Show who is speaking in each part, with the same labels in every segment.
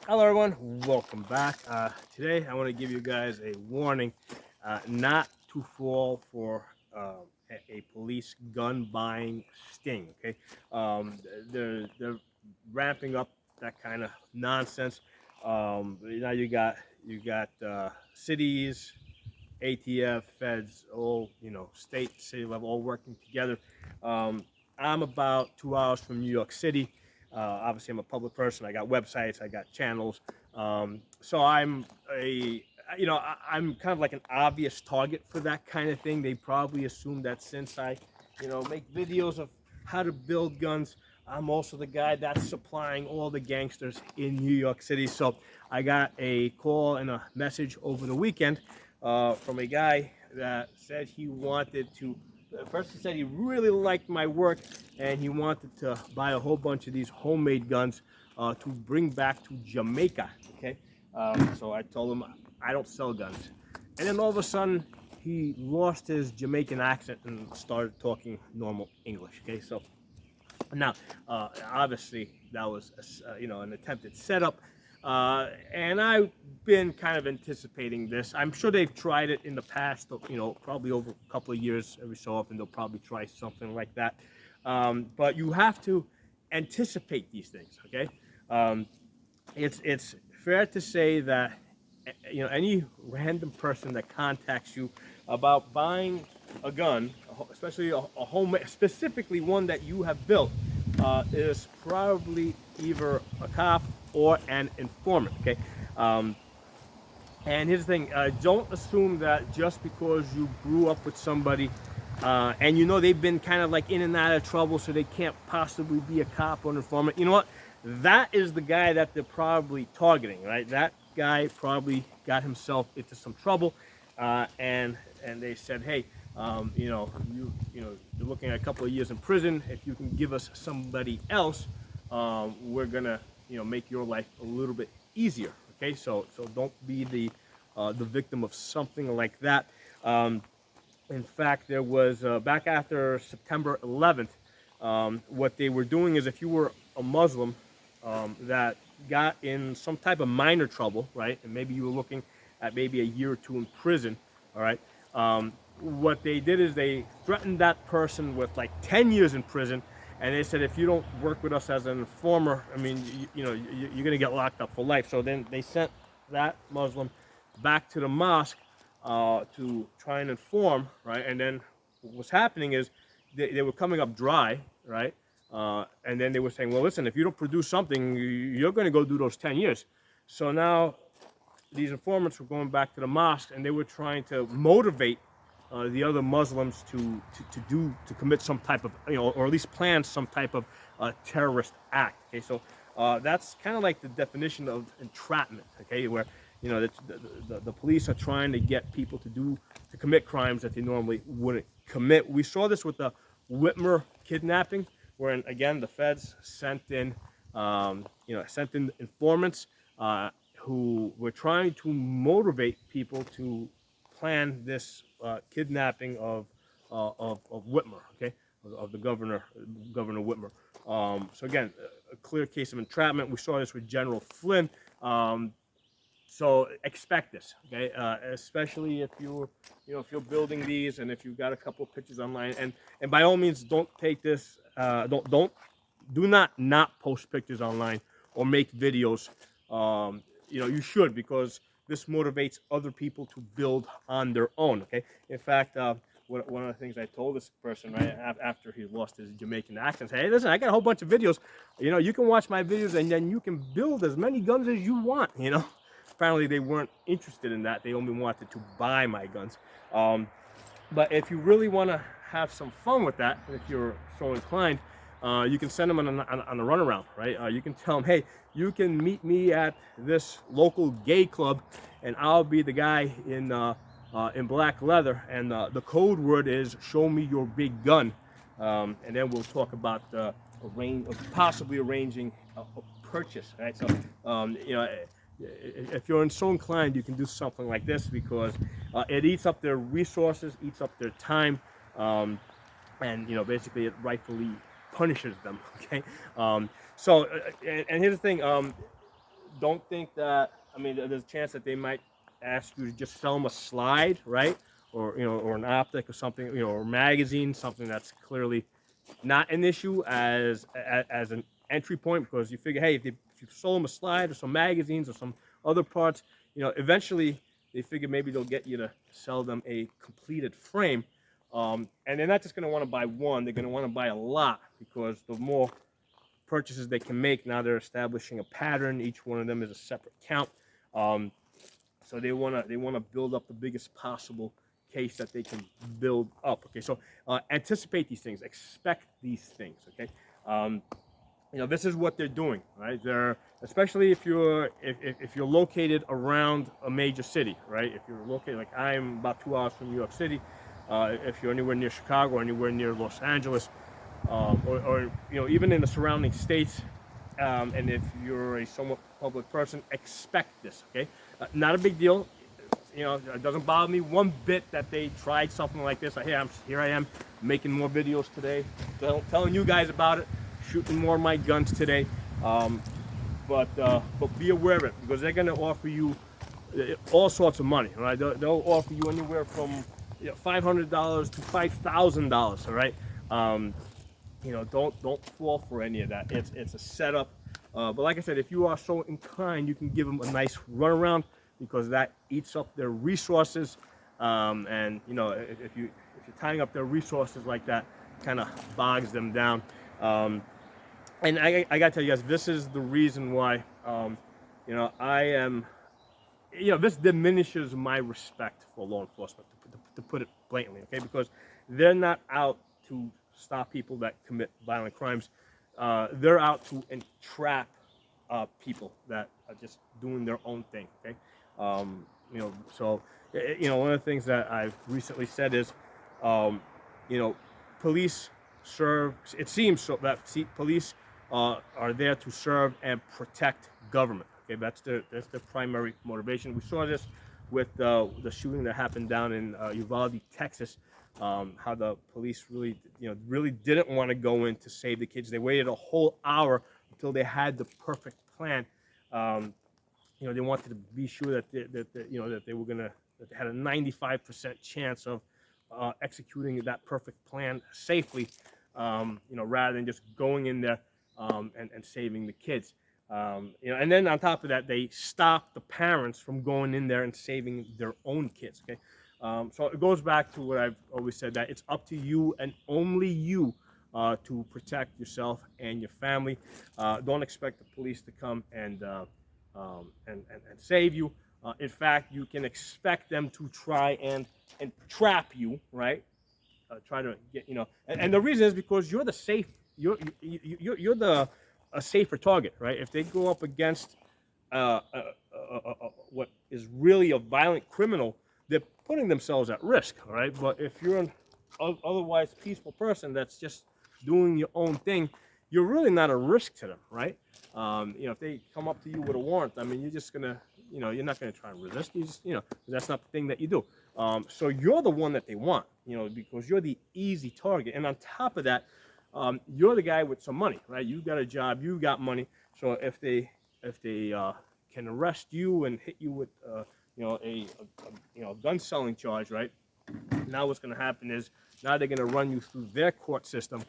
Speaker 1: Hello, everyone. Welcome back. Today, I want to give you guys a warning not to fall for a police gun buying sting. Okay, they're ramping up that kind of nonsense. Now you got cities, ATF, feds, all state, city level, all working together. Um, I'm about 2 hours from New York City. Obviously, I'm a public person. I got websites, I got channels. So I'm kind of like an obvious target for that kind of thing. They probably assume that since I, make videos of how to build guns, I'm also the guy that's supplying all the gangsters in New York City. So I got a call and a message over the weekend from a guy that said he wanted to. First, he said he really liked my work and he wanted to buy a whole bunch of these homemade guns to bring back to Jamaica. Okay, so I told him I don't sell guns, and then all of a sudden he lost his Jamaican accent and started talking normal English. Okay, so now, obviously, that was an attempted setup, and I've been kind of anticipating this. I'm sure they've tried it in the past. Probably over a couple of years, every so often they'll probably try something like that. But you have to anticipate these things. Okay, um, it's fair to say that any random person that contacts you about buying a gun, especially a home, specifically one that you have built, is probably either a cop or an informant. Okay, um, and here's the thing: don't assume that just because you grew up with somebody and they've been kind of like in and out of trouble, so they can't possibly be a cop or an informant. You know what? That is the guy that they're probably targeting, right? That guy probably got himself into some trouble, and they said, hey, you're looking at a couple of years in prison. If you can give us somebody else, we're gonna make your life a little bit easier. Okay, so don't be the victim of something like that. In fact, there was back after September 11th, what they were doing is if you were a Muslim that got in some type of minor trouble, right, and maybe you were looking at maybe a year or two in prison, all right, what they did is they threatened that person with like 10 years in prison, and they said if you don't work with us as an informer, I mean, you're going to get locked up for life. So then they sent that Muslim back to the mosque to try and inform, right? And then what was happening is they were coming up dry, right? And then they were saying, well, listen, if you don't produce something, you're going to go do those 10 years. So now these informants were going back to the mosque and they were trying to motivate the other Muslims to commit some type of, or at least plan some type of terrorist act. Okay, so that's kind of like the definition of entrapment. Okay, where the police are trying to get people to commit crimes that they normally wouldn't commit. We saw this with the Whitmer kidnapping, where again the feds sent in informants who were trying to motivate people to plan this kidnapping of Whitmer, okay, of the Governor Whitmer. So again, a clear case of entrapment. We saw this with General Flynn. So expect this, okay? Especially if if you're building these and if you've got a couple of pictures online, and by all means, don't take this, do not post pictures online or make videos. You should, because this motivates other people to build on their own. Okay. In fact, one of the things I told this person right after he lost his Jamaican accent, hey, listen, I got a whole bunch of videos. You can watch my videos and then you can build as many guns as you want. Apparently they weren't interested in that. They only wanted to buy my guns. But if you really want to have some fun with that, if you're so inclined, you can send them on a runaround, right? You can tell them, hey, you can meet me at this local gay club, and I'll be the guy in black leather, and the code word is "Show me your big gun," and then we'll talk about possibly arranging a purchase, right? So, if you're so inclined, you can do something like this because it eats up their resources, eats up their time, and basically it rightfully punishes them. Okay, and here's the thing: don't think that. I mean, there's a chance that they might ask you to just sell them a slide, right? Or or an optic or something, or a magazine, something that's clearly not an issue as an entry point, because you figure, hey, if you sold them a slide or some magazines or some other parts, eventually they figure maybe they'll get you to sell them a completed frame. And they're not just going to want to buy one; they're going to want to buy a lot, because the more purchases they can make, now they're establishing a pattern. Each one of them is a separate count. Um, so they want to build up the biggest possible case that they can build up. Okay, so anticipate these things, expect these things. Okay, um, this is what they're doing, right? They're, especially if you're located around a major city, right? If you're located, like I'm about 2 hours from New York City, if you're anywhere near Chicago or anywhere near Los Angeles, or even in the surrounding states, and if you're a somewhat public person, expect this. Okay, not a big deal. It doesn't bother me one bit that they tried something like this. Here I am making more videos today, telling you guys about it, shooting more of my guns today. But be aware of it, because they're going to offer you all sorts of money. Right? They'll offer you anywhere from $500 to $5,000. All right. Don't fall for any of that. It's a setup. But like I said, if you are so inclined, you can give them a nice runaround, because that eats up their resources. And if you're tying up their resources like that, kind of bogs them down. And I gotta tell you guys, this is the reason why I am. This diminishes my respect for law enforcement, to put it blatantly. Okay, because they're not out to stop people that commit violent crimes. They're out to entrap people that are just doing their own thing. Okay, so one of the things that I've recently said is, police serve. It seems so that police are there to serve and protect government. Okay, that's their primary motivation. We saw this with the shooting that happened down in Uvalde, Texas. How the police really didn't want to go in to save the kids. They waited a whole hour until they had the perfect plan. They wanted to be sure that they were that they had a 95% chance of executing that perfect plan safely. Rather than just going in there and saving the kids. And then on top of that, they stopped the parents from going in there and saving their own kids. Okay. So it goes back to what I've always said, that it's up to you and only you to protect yourself and your family. Don't expect the police to come and save you. In fact, you can expect them to try and trap you, right? Try to get and the reason is because you're a safer target, right? If they go up against what is really a violent criminal, they're putting themselves at risk, right? But if you're an otherwise peaceful person that's just doing your own thing, you're really not a risk to them, right? If they come up to you with a warrant, I mean, you're just gonna, you're not gonna try and resist. You just, that's not the thing that you do. So you're the one that they want, because you're the easy target. And on top of that, you're the guy with some money, right? You got a job, you got money. So if they can arrest you and hit you with a gun selling charge, right? Now what's going to happen is, now they're going to run you through their court system.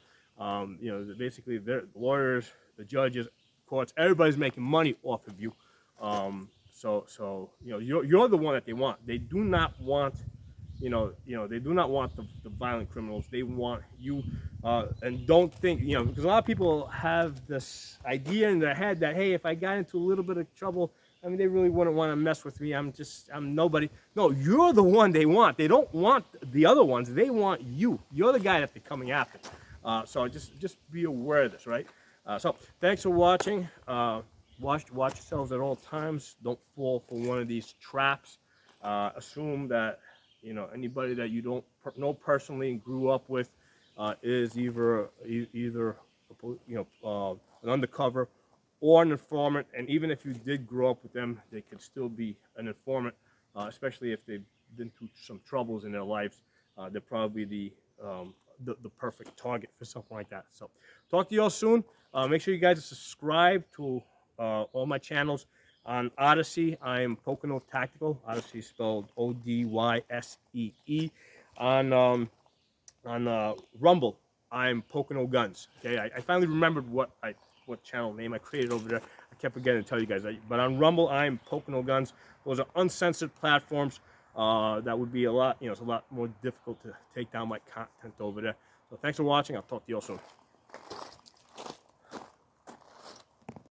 Speaker 1: Basically their lawyers, the judges, courts, everybody's making money off of you. So you're the one that they want. They do not want they do not want the violent criminals. They want you. And don't think, because a lot of people have this idea in their head that, hey, if I got into a little bit of trouble, I mean, they really wouldn't want to mess with me. I'm nobody. No, you're the one they want. They don't want the other ones. They want you. You're the guy that they're coming after. So just be aware of this, right? So thanks for watching. Watch yourselves at all times. Don't fall for one of these traps. Assume that anybody that you don't know personally and grew up with is either an undercover or an informant. And even if you did grow up with them, they could still be an informant, especially if they've been through some troubles in their lives. They're probably the perfect target for something like that. So talk to you all soon. Make sure you guys subscribe to all my channels. On Odyssey, I am Pocono Tactical. Odyssey spelled Odyssee. On Rumble, I'm Pocono Guns. Okay, I finally remembered what channel name I created over there. I kept forgetting to tell you guys. But on Rumble, I'm Pocono Guns. Those are uncensored platforms. That would be a lot, it's a lot more difficult to take down my content over there. So thanks for watching. I'll talk to you all soon.